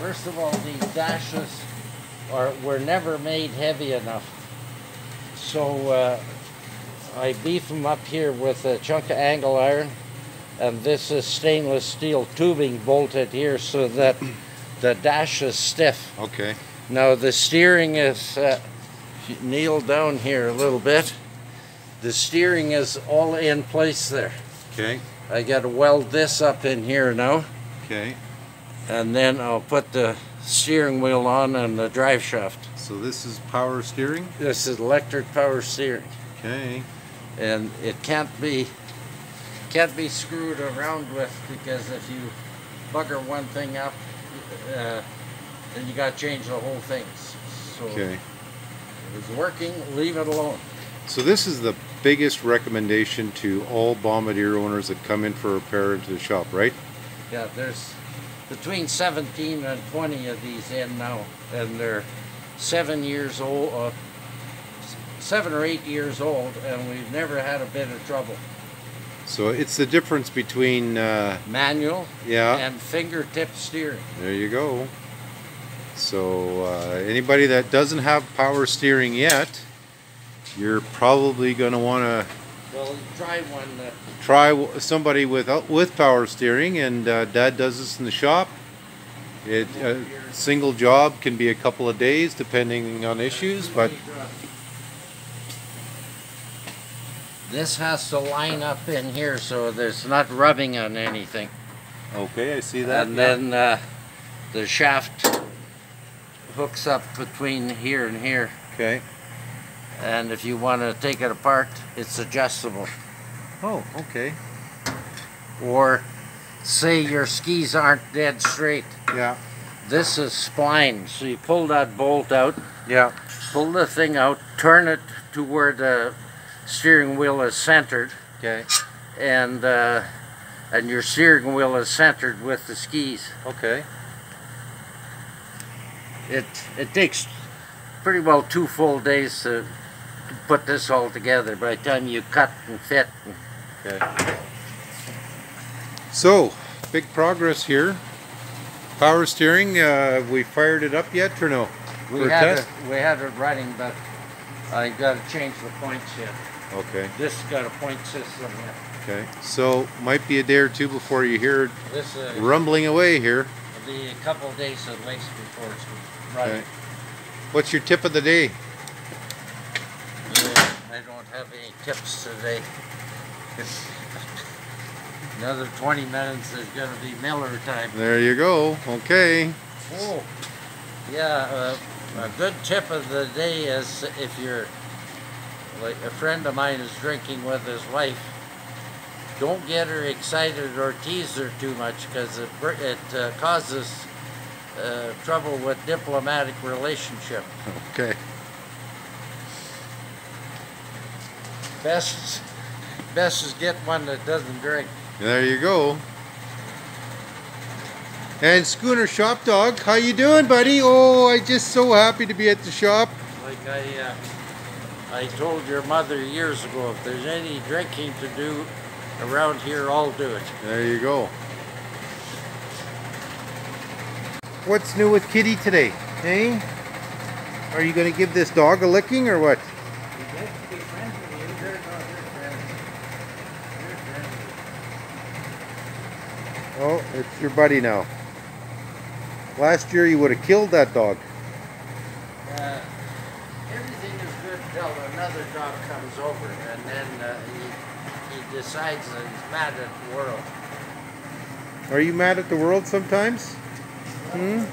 First of all, these dashes were never made heavy enough. So I beef them up here with a chunk of angle iron, and this is stainless steel tubing bolted here so that the dash is stiff. Okay. Now the steering is, if you kneel down here a little bit, the steering is all in place there. Okay. I got to weld this up in here now. Okay. And then I'll put the steering wheel on and the drive shaft. So this is power steering? This is electric power steering. Okay. And it can't be screwed around with, because if you bugger one thing up, then you got to change the whole thing. So okay. If it's working, leave it alone. So this is the biggest recommendation to all Bombardier owners that come in for repair into the shop, right? Yeah, there's between 17 and 20 of these in now, and they're 7 years old, 7 or 8 years old, and we've never had a bit of trouble. So it's the difference between manual yeah, and fingertip steering. There you go. So anybody that doesn't have power steering yet, you're probably going to want to try somebody with power steering, and Dad does this in the shop. A single job can be a couple of days depending on issues, but this has to line up in here so there's not rubbing on anything. Okay, I see that. And then the shaft hooks up between here and here. Okay. And if you want to take it apart, it's adjustable. Oh, okay. Or say your skis aren't dead straight. Yeah. This is spline, so you pull that bolt out. Yeah. Pull the thing out, turn it to where the steering wheel is centered. Okay. And your steering wheel is centered with the skis. Okay. It takes pretty well 2 full days to put this all together by the time you cut and fit. Okay. So, big progress here. Power steering, we fired it up yet or no? We had it running, but I got to change the points yet. Okay. This got a point system yet. Okay. So, might be a day or two before you hear this rumbling away here. It'll be a couple of days at least before it's running. Okay. What's your tip of the day? I don't have any tips today. Another 20 minutes is going to be Miller time. There you go. Okay. Oh, yeah. A good tip of the day is, if you're, like a friend of mine is drinking with his wife, don't get her excited or tease her too much, because it causes trouble with diplomatic relationship. Okay. Best is get one that doesn't drink. There you go. And Schooner Shop Dog, how you doing, buddy? Oh, I'm just so happy to be at the shop. Like I told your mother years ago, if there's any drinking to do around here, I'll do it. There you go. What's new with Kitty today? Hey? Are you going to give this dog a licking or what? Oh, it's your buddy now. Last year you would have killed that dog. Everything is good until another dog comes over, and then he decides that he's mad at the world. Are you mad at the world sometimes? Hmm?